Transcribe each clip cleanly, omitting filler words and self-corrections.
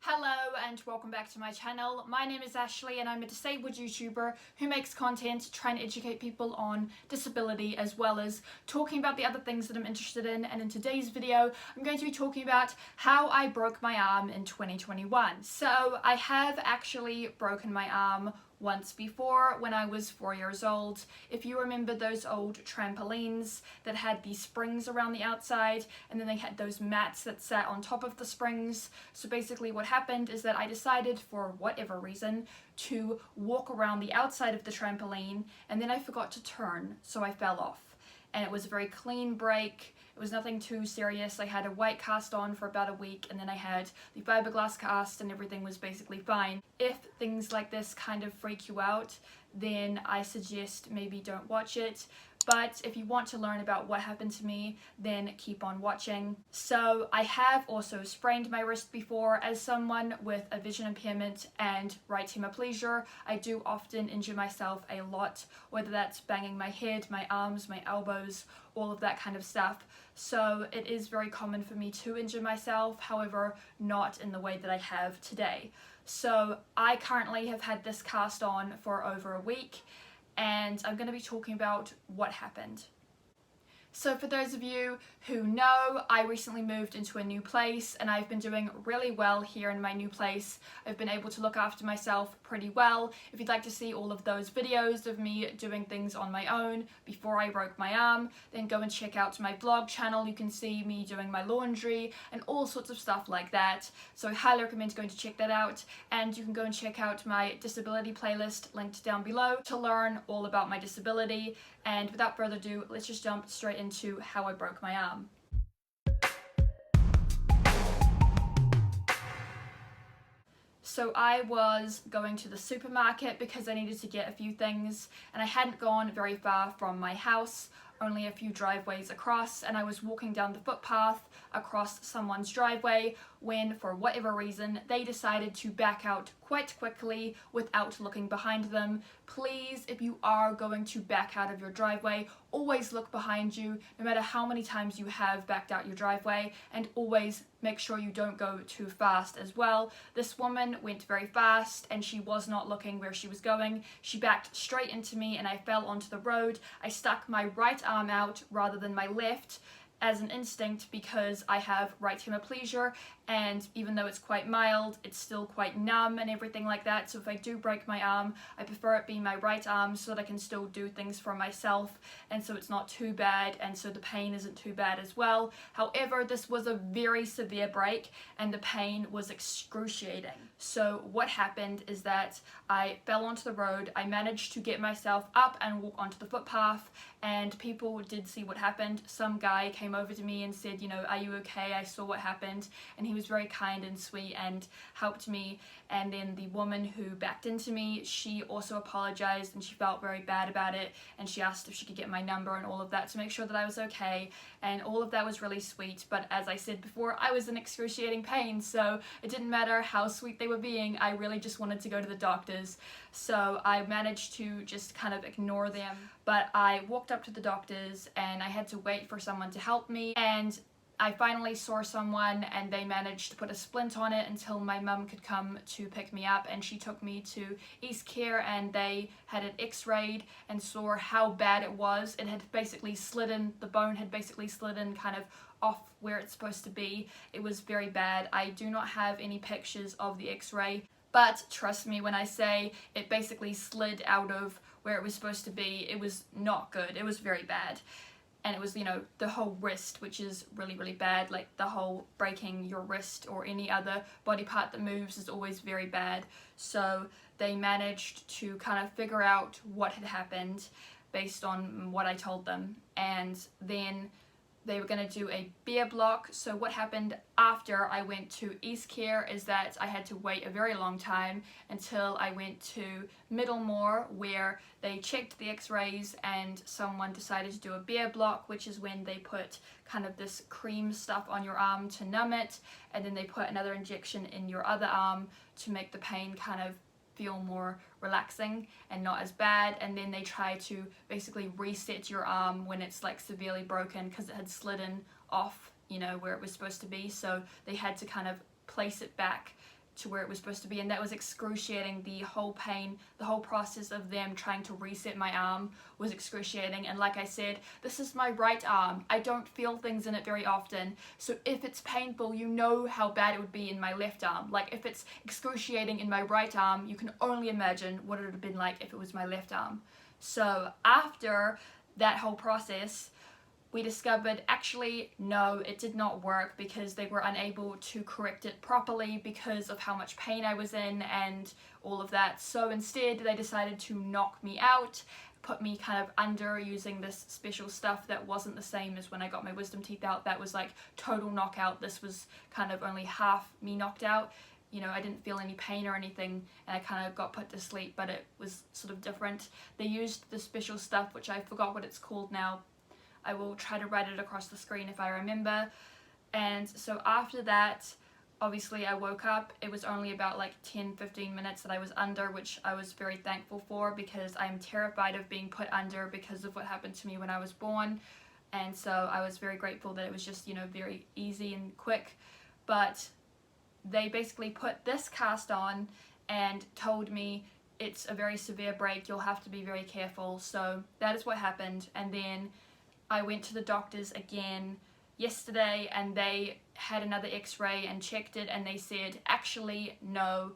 Hello and welcome back to my channel. My name is Ashley and I'm a disabled YouTuber who makes content trying to educate people on disability as well as talking about the other things that I'm interested in. And in today's video, I'm going to be talking about how I broke my arm in 2021. So I have actually broken my arm once before when I was 4 years old. If you remember those old trampolines that had the springs around the outside and then they had those mats that sat on top of the springs. So basically what happened is that I decided for whatever reason to walk around the outside of the trampoline and then I forgot to turn, so I fell off. And it was a very clean break. It was nothing too serious. I had a white cast on for about a week and then I had the fiberglass cast and everything was basically fine. If things like this kind of freak you out, then I suggest maybe don't watch it. But if you want to learn about what happened to me, then keep on watching. So I have also sprained my wrist before. As someone with a vision impairment and right hemiplegia, I do often injure myself a lot, whether that's banging my head, my arms, my elbows, all of that kind of stuff. So it is very common for me to injure myself, however, not in the way that I have today. So I currently have had this cast on for over a week and I'm going to be talking about what happened. So for those of you who know, I recently moved into a new place and I've been doing really well here in my new place. I've been able to look after myself pretty well. If you'd like to see all of those videos of me doing things on my own before I broke my arm, then go and check out my vlog channel. You can see me doing my laundry and all sorts of stuff like that. So I highly recommend going to check that out, and you can go and check out my disability playlist linked down below to learn all about my disability. And without further ado, let's just jump straight into how I broke my arm. So I was going to the supermarket because I needed to get a few things and I hadn't gone very far from my house, only a few driveways across, and I was walking down the footpath across someone's driveway when, for whatever reason, they decided to back out quite quickly without looking behind them. Please, if you are going to back out of your driveway, always look behind you, no matter how many times you have backed out your driveway, and always make sure you don't go too fast as well. This woman went very fast and she was not looking where she was going. She backed straight into me and I fell onto the road. I stuck my right arm out rather than my left as an instinct because I have right hemiplegia, and even though it's quite mild, it's still quite numb and everything like that. So if I do break my arm, I prefer it being my right arm so that I can still do things for myself, and so it's not too bad, and so the pain isn't too bad as well. However, this was a very severe break and the pain was excruciating. So what happened is that I fell onto the road. I managed to get myself up and walk onto the footpath, and people did see what happened. Some guy came over to me and said, you know, are you okay? I saw what happened. And he was very kind and sweet and helped me. And then the woman who backed into me, she also apologized and she felt very bad about it, and she asked if she could get my number and all of that to make sure that I was okay, and all of that was really sweet. But as I said before, I was in excruciating pain, so it didn't matter how sweet they were being. I really just wanted to go to the doctors, so I managed to just kind of ignore them. But I walked up to the doctors and I had to wait for someone to help me, and I finally saw someone and they managed to put a splint on it until my mum could come to pick me up, and she took me to East Care and they had it x-rayed and saw how bad it was. It had basically slid in, the bone had basically slid in kind of off where it's supposed to be. It was very bad. I do not have any pictures of the x-ray, but trust me when I say it basically slid out of where it was supposed to be. It was not good. It was very bad. And it was, you know, the whole wrist, which is really, really bad. Like the whole breaking your wrist or any other body part that moves is always very bad. So they managed to kind of figure out what had happened based on what I told them. And then they were going to do a beer block. So what happened after I went to East Care is that I had to wait a very long time until I went to Middlemore, where they checked the x-rays and someone decided to do a beer block, which is when they put kind of this cream stuff on your arm to numb it, and then they put another injection in your other arm to make the pain kind of feel more relaxing and not as bad, and then they try to basically reset your arm when it's like severely broken because it had slidden off, you know, where it was supposed to be. So they had to kind of place it back to where it was supposed to be, and that was excruciating. The whole pain, the whole process of them trying to reset my arm was excruciating. And like I said, this is my right arm. I don't feel things in it very often, so if it's painful, you know how bad it would be in my left arm. Like, if it's excruciating in my right arm, you can only imagine what it would have been like if it was my left arm. So after that whole process, we discovered actually no, it did not work, because they were unable to correct it properly because of how much pain I was in and all of that. So instead they decided to knock me out, put me kind of under using this special stuff that wasn't the same as when I got my wisdom teeth out. That was like total knockout. This was kind of only half me knocked out. You know, I didn't feel any pain or anything, and I kind of got put to sleep, but it was sort of different. They used the special stuff, which I forgot what it's called now. I will try to write it across the screen if I remember. And so after that, obviously I woke up. It was only about like 10-15 minutes that I was under, which I was very thankful for, because I'm terrified of being put under because of what happened to me when I was born. And so I was very grateful that it was just, you know, very easy and quick. But they basically put this cast on and told me it's a very severe break, you'll have to be very careful. So that is what happened. And then I went to the doctors again yesterday, and they had another x-ray and checked it, and they said, actually no,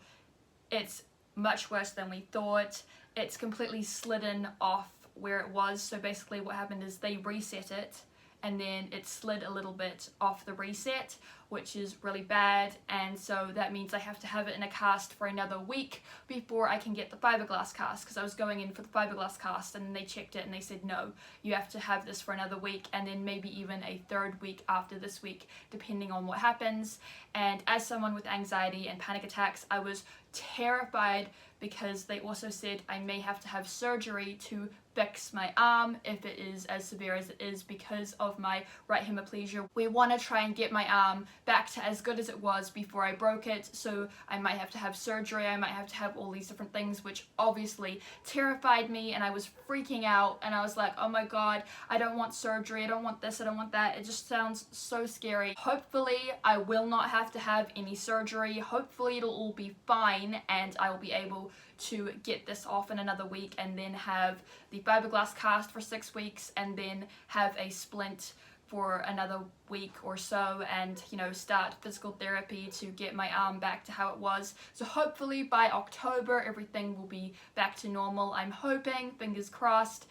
it's much worse than we thought. It's completely slidden off where it was. So basically what happened is they reset it, and then it slid a little bit off the reset, which is really bad. And so that means I have to have it in a cast for another week before I can get the fiberglass cast, because I was going in for the fiberglass cast, and they checked it and they said no, you have to have this for another week, and then maybe even a third week after this week, depending on what happens. And as someone with anxiety and panic attacks, I was terrified, because they also said I may have to have surgery to fix my arm if it is as severe as it is because of my right hemiplegia. We want to try and get my arm back to as good as it was before I broke it, so I might have to have surgery, I might have to have all these different things, which obviously terrified me, and I was freaking out, and I was like, oh my god, I don't want surgery, I don't want this, I don't want that. It just sounds so scary. Hopefully I will not have to have any surgery. Hopefully it'll all be fine, and I will be able to get this off in another week, and then have the fiberglass cast for 6 weeks, and then have a splint for another week or so, and, you know, start physical therapy to get my arm back to how it was. So hopefully by October everything will be back to normal. I'm hoping, fingers crossed.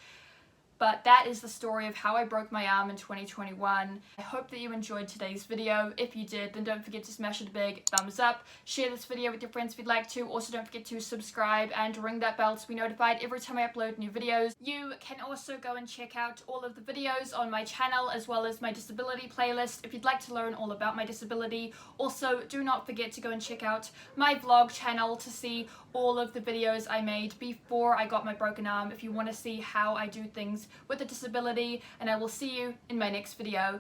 But that is the story of how I broke my arm in 2021. I hope that you enjoyed today's video. If you did, then don't forget to smash it a big thumbs up. Share this video with your friends if you'd like to. Also, don't forget to subscribe and ring that bell to be notified every time I upload new videos. You can also go and check out all of the videos on my channel, as well as my disability playlist, if you'd like to learn all about my disability. Also, do not forget to go and check out my vlog channel to see all of the videos I made before I got my broken arm, if you want to see how I do things with a disability. And I will see you in my next video.